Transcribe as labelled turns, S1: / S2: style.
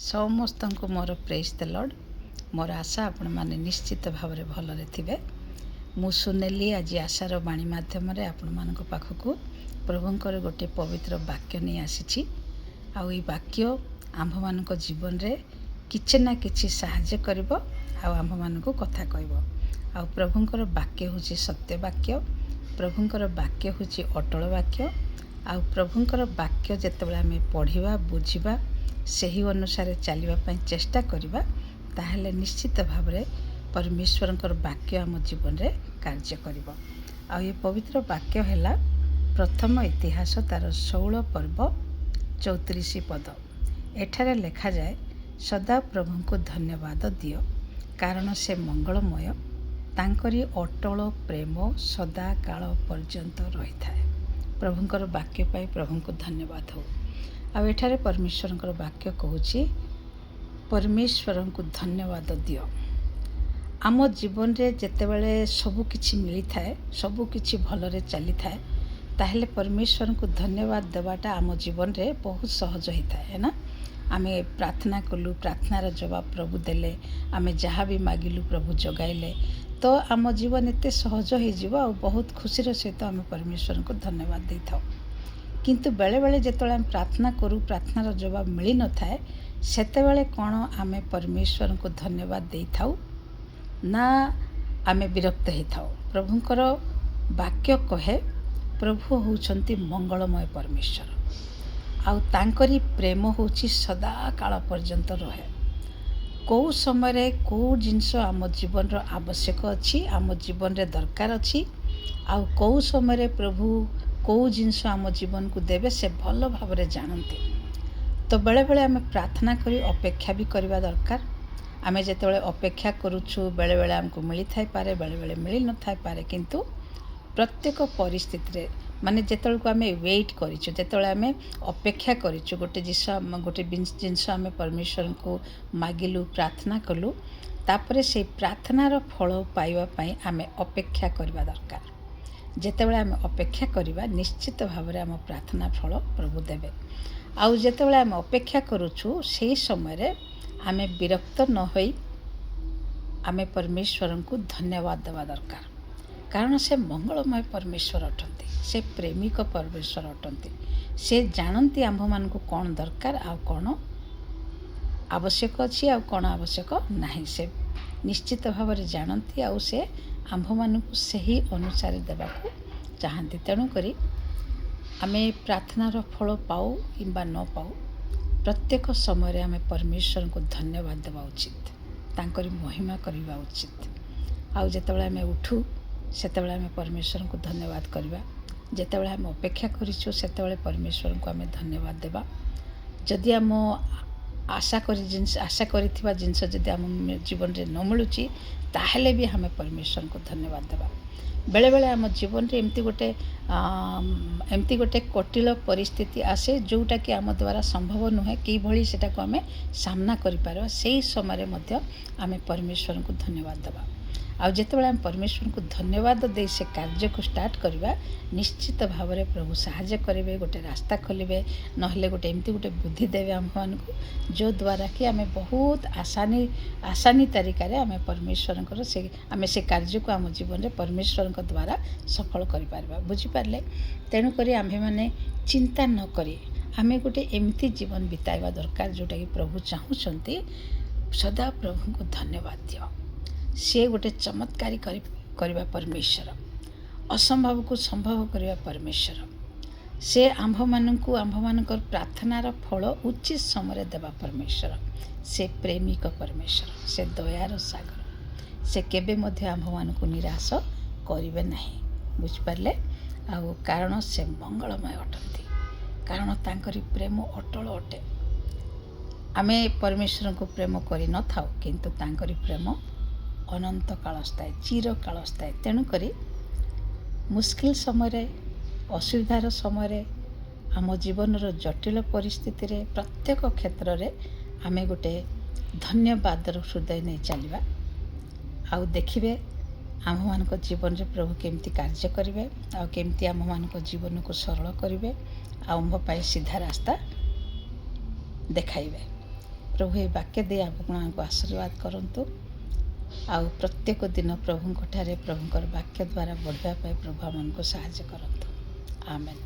S1: ସମସ୍ତଙ୍କୁ ମୋର ପ୍ରେଜ୍ ଦ ଲର୍ଡ। ମୋର ଆଶା ଆପଣମାନେ ନିଶ୍ଚିତ ଭାବରେ ଭଲରେ ଥିବେ। ମୁଁ ସୁନେଲି ଆଜି ଆଶାର ବାଣୀ ମାଧ୍ୟମରେ ଆପଣମାନଙ୍କ ପାଖକୁ ପ୍ରଭୁଙ୍କର ଗୋଟିଏ ପବିତ୍ର ବାକ୍ୟ ନେଇ ଆସିଛି। ଆଉ ଏଇ ବାକ୍ୟ ଆମ୍ଭମାନଙ୍କ ଜୀବନରେ କିଛି ନା କିଛି ସାହାଯ୍ୟ କରିବ ଆଉ ଆମ୍ଭମାନଙ୍କୁ କଥା କହିବ। ଆଉ ପ୍ରଭୁଙ୍କର ବାକ୍ୟ ହେଉଛି ସତ୍ୟ ବାକ୍ୟ, ପ୍ରଭୁଙ୍କର ବାକ୍ୟ ହେଉଛି ଅଟଳ ବାକ୍ୟ। ଆଉ ପ୍ରଭୁଙ୍କର ବାକ୍ୟ ଯେତେବେଳେ ଆମେ ପଢ଼ିବା, ବୁଝିବା, ସେହି ଅନୁସାରେ ଚାଲିବା ପାଇଁ ଚେଷ୍ଟା କରିବା, ତାହେଲେ ନିଶ୍ଚିତ ଭାବରେ ପରମେଶ୍ୱରଙ୍କର ବାକ୍ୟ ଆମ ଜୀବନରେ କାର୍ଯ୍ୟ କରିବ। ଆଉ ଏ ପବିତ୍ର ବାକ୍ୟ ହେଲା ପ୍ରଥମ ଇତିହାସ ତାର 16 ପର୍ବ 34 ପଦ। ଏଠାରେ ଲେଖାଯାଏ, ସଦା ପ୍ରଭୁଙ୍କୁ ଧନ୍ୟବାଦ ଦିଅ, କାରଣ ସେ ମଙ୍ଗଳମୟ, ତାଙ୍କରି ଅଟଳ ପ୍ରେମ ସଦା କାଳ ପର୍ଯ୍ୟନ୍ତ ରହିଥାଏ। ପ୍ରଭୁଙ୍କର ବାକ୍ୟ ପାଇଁ ପ୍ରଭୁଙ୍କୁ ଧନ୍ୟବାଦ ହେଉ। ଆଉ ଏଠାରେ ପରମେଶ୍ୱରଙ୍କର ବାକ୍ୟ କହୁଛି, ପରମେଶ୍ୱରଙ୍କୁ ଧନ୍ୟବାଦ ଦିଅ। ଆମ ଜୀବନରେ ଯେତେବେଳେ ସବୁ କିଛି ମିଳିଥାଏ, ସବୁ କିଛି ଭଲରେ ଚାଲିଥାଏ, ତାହେଲେ ପରମେଶ୍ୱରଙ୍କୁ ଧନ୍ୟବାଦ ଦେବାଟା ଆମ ଜୀବନରେ ବହୁତ ସହଜ ହୋଇଥାଏ ନା। ଆମେ ପ୍ରାର୍ଥନା କଲୁ, ପ୍ରାର୍ଥନାର ଜବାବ ପ୍ରଭୁ ଦେଲେ, ଆମେ ଯାହା ବି ମାଗିଲୁ ପ୍ରଭୁ ଯୋଗାଇଲେ, ତ ଆମ ଜୀବନ ଏତେ ସହଜ ହୋଇଯିବ ଆଉ ବହୁତ ଖୁସିର ସହିତ ଆମେ ପରମେଶ୍ୱରଙ୍କୁ ଧନ୍ୟବାଦ ଦେଇଥାଉ। କିନ୍ତୁ ବେଳେବେଳେ ଯେତେବେଳେ ଆମେ ପ୍ରାର୍ଥନା କରୁ, ପ୍ରାର୍ଥନାର ଜବାବ ମିଳିନଥାଏ, ସେତେବେଳେ କ'ଣ ଆମେ ପରମେଶ୍ୱରଙ୍କୁ ଧନ୍ୟବାଦ ଦେଇଥାଉ ନା ଆମେ ବିରକ୍ତ ହୋଇଥାଉ। ପ୍ରଭୁଙ୍କର ବାକ୍ୟ କହେ, ପ୍ରଭୁ ହେଉଛନ୍ତି ମଙ୍ଗଳମୟ ପରମେଶ୍ୱର, ଆଉ ତାଙ୍କରି ପ୍ରେମ ହେଉଛି ସଦା କାଳ ପର୍ଯ୍ୟନ୍ତ ରହେ। କେଉଁ ସମୟରେ କେଉଁ ଜିନିଷ ଆମ ଜୀବନର ଆବଶ୍ୟକ ଅଛି, ଆମ ଜୀବନରେ ଦରକାର ଅଛି, ଆଉ କେଉଁ ସମୟରେ ପ୍ରଭୁ କେଉଁ ଜିନିଷ ଆମ ଜୀବନକୁ ଦେବେ ସେ ଭଲ ଭାବରେ ଜାଣନ୍ତି। ତ ବେଳେବେଳେ ଆମେ ପ୍ରାର୍ଥନା କରି ଅପେକ୍ଷା ବି କରିବା ଦରକାର। ଆମେ ଯେତେବେଳେ ଅପେକ୍ଷା କରୁଛୁ, ବେଳେବେଳେ ଆମକୁ ମିଳିଥାଇପାରେ, ବେଳେବେଳେ ମିଳିନଥାଇପାରେ, କିନ୍ତୁ ପ୍ରତ୍ୟେକ ପରିସ୍ଥିତିରେ ମାନେ ଯେତେବେଳକୁ ଆମେ ୱେଟ୍ କରିଛୁ, ଯେତେବେଳେ ଆମେ ଅପେକ୍ଷା କରିଛୁ, ଗୋଟେ ଜିନିଷ ଆମେ ପରମେଶ୍ୱରଙ୍କୁ ମାଗିଲୁ, ପ୍ରାର୍ଥନା କଲୁ, ତାପରେ ସେଇ ପ୍ରାର୍ଥନାର ଫଳ ପାଇବା ପାଇଁ ଆମେ ଅପେକ୍ଷା କରିବା ଦରକାର। ଯେତେବେଳେ ଆମେ ଅପେକ୍ଷା କରିବା, ନିଶ୍ଚିତ ଭାବରେ ଆମ ପ୍ରାର୍ଥନା ଫଳ ପ୍ରଭୁ ଦେବେ। ଆଉ ଯେତେବେଳେ ଆମେ ଅପେକ୍ଷା କରୁଛୁ, ସେହି ସମୟରେ ଆମେ ବିରକ୍ତ ନ ହୋଇ ଆମେ ପରମେଶ୍ୱରଙ୍କୁ ଧନ୍ୟବାଦ ଦେବା ଦରକାର। କାରଣ ସେ ମଙ୍ଗଳମୟ ପରମେଶ୍ୱର ଅଟନ୍ତି, ସେ ପ୍ରେମିକ ପରମେଶ୍ୱର ଅଟନ୍ତି। ସେ ଜାଣନ୍ତି ଆମ୍ଭମାନଙ୍କୁ କ'ଣ ଦରକାର ଆଉ କ'ଣ ଆବଶ୍ୟକ ଅଛି ଆଉ କ'ଣ ଆବଶ୍ୟକ ନାହିଁ। ସେ ନିଶ୍ଚିତ ଭାବରେ ଜାଣନ୍ତି ଆଉ ସେ ଆମ୍ଭମାନଙ୍କୁ ସେହି ଅନୁସାରେ ଦେବାକୁ ଚାହାନ୍ତି। ତେଣୁକରି ଆମେ ପ୍ରାର୍ଥନାର ଫଳ ପାଉ କିମ୍ବା ନ ପାଉ, ପ୍ରତ୍ୟେକ ସମୟରେ ଆମେ ପରମେଶ୍ୱରଙ୍କୁ ଧନ୍ୟବାଦ ଦେବା ଉଚିତ, ତାଙ୍କରି ମହିମା କରିବା ଉଚିତ। ଆଉ ଯେତେବେଳେ ଆମେ ଉଠୁ, ସେତେବେଳେ ଆମେ ପରମେଶ୍ୱରଙ୍କୁ ଧନ୍ୟବାଦ କରିବା। ଯେତେବେଳେ ଆମେ ଅପେକ୍ଷା କରିଛୁ, ସେତେବେଳେ ପରମେଶ୍ୱରଙ୍କୁ ଆମେ ଧନ୍ୟବାଦ ଦେବା। ଯଦି ଆମ ଆଶା କରିଥିବା ଜିନିଷ ଯଦି ଆମ ଜୀବନରେ ନ ମିଳୁଛି, ତାହେଲେ ବି ଆମେ ପରମେଶ୍ୱରଙ୍କୁ ଧନ୍ୟବାଦ ଦେବା। ବେଳେବେଳେ ଆମ ଜୀବନରେ ଏମିତି ଗୋଟେ କଠିନ ପରିସ୍ଥିତି ଆସେ, ଯେଉଁଟାକି ଆମ ଦ୍ୱାରା ସମ୍ଭବ ନୁହେଁ କିଭଳି ସେଟାକୁ ଆମେ ସାମ୍ନା କରିପାରିବା। ସେହି ସମୟରେ ମଧ୍ୟ ଆମେ ପରମେଶ୍ୱରଙ୍କୁ ଧନ୍ୟବାଦ ଦେବା। ଆଉ ଯେତେବେଳେ ଆମେ ପରମେଶ୍ୱରଙ୍କୁ ଧନ୍ୟବାଦ ଦେଇ ସେ କାର୍ଯ୍ୟକୁ ଷ୍ଟାର୍ଟ କରିବା, ନିଶ୍ଚିତ ଭାବରେ ପ୍ରଭୁ ସାହାଯ୍ୟ କରିବେ, ଗୋଟେ ରାସ୍ତା ଖୋଲିବେ, ନହେଲେ ଏମିତି ଗୋଟେ ବୁଦ୍ଧି ଦେବେ ଆମ୍ଭମାନଙ୍କୁ, ଯଦ୍ୱାରା କି ଆମେ ବହୁତ ଆସାନୀ ତରିକାରେ ଆମେ ପରମେଶ୍ୱରଙ୍କର ଆମେ ସେ କାର୍ଯ୍ୟକୁ ଆମ ଜୀବନରେ ପରମେଶ୍ୱରଙ୍କ ଦ୍ୱାରା ସଫଳ କରିପାରିବା। ବୁଝିପାରିଲେ? ତେଣୁକରି ଆମ୍ଭେମାନେ ଚିନ୍ତା ନ କରି ଆମେ ଗୋଟେ ଏମିତି ଜୀବନ ବିତାଇବା ଦରକାର, ଯେଉଁଟାକି ପ୍ରଭୁ ଚାହୁଁଛନ୍ତି ସଦା ପ୍ରଭୁଙ୍କୁ ଧନ୍ୟବାଦ ଦିଅ। ସିଏ ଗୋଟେ ଚମତ୍କାରୀ କରିବା ପରମେଶ୍ୱର, ଅସମ୍ଭବକୁ ସମ୍ଭବ କରିବା ପରମେଶ୍ୱର। ସେ ଆମ୍ଭମାନଙ୍କର ପ୍ରାର୍ଥନାର ଫଳ ଉଚିତ ସମୟରେ ଦେବା ପରମେଶ୍ୱର। ସେ ପ୍ରେମିକ ପରମେଶ୍ୱର, ସେ ଦୟାର ସାଗର, ସେ କେବେ ମଧ୍ୟ ଆମ୍ଭମାନଙ୍କୁ ନିରାଶ କରିବେ ନାହିଁ। ବୁଝିପାରିଲେ? ଆଉ କାରଣ ସେ ମଙ୍ଗଳମୟ ଅଟନ୍ତି, କାରଣ ତାଙ୍କରି ପ୍ରେମ ଅଟଳ ଅଟେ। ଆମେ ପରମେଶ୍ୱରଙ୍କୁ ପ୍ରେମ କରିନଥାଉ, କିନ୍ତୁ ତାଙ୍କରି ପ୍ରେମ ଅନନ୍ତ କାଳ ସ୍ଥାୟୀ, ଚିରକାଳ ସ୍ଥାୟୀ। ତେଣୁକରି ମୁସ୍କିଲ ସମୟରେ, ଅସୁବିଧାର ସମୟରେ, ଆମ ଜୀବନର ଜଟିଳ ପରିସ୍ଥିତିରେ, ପ୍ରତ୍ୟେକ କ୍ଷେତ୍ରରେ ଆମେ ଗୋଟେ ଧନ୍ୟବାଦର ହୃଦୟ ନେଇ ଚାଲିବା। ଆଉ ଦେଖିବେ ଆମ୍ଭମାନଙ୍କ ଜୀବନରେ ପ୍ରଭୁ କେମିତି କାର୍ଯ୍ୟ କରିବେ, ଆଉ କେମିତି ଆମ୍ଭମାନଙ୍କ ଜୀବନକୁ ସରଳ କରିବେ, ଆଉ ଆମ୍ଭ ପାଇଁ ସିଧା ରାସ୍ତା ଦେଖାଇବେ। ପ୍ରଭୁ ଏ ବାକ୍ୟ ଦେଇ ଆପଣଙ୍କୁ ଆଶୀର୍ବାଦ କରନ୍ତୁ। ଆଉ ପ୍ରତ୍ୟେକ ଦିନ ପ୍ରଭୁଙ୍କଠାରେ ପ୍ରଭୁଙ୍କର ବାକ୍ୟ ଦ୍ୱାରା ବଢ଼ିବା ପାଇଁ ପ୍ରଭୁ ଆମମାନଙ୍କୁ ସାହାଯ୍ୟ କରନ୍ତୁ। ଆମେନ୍।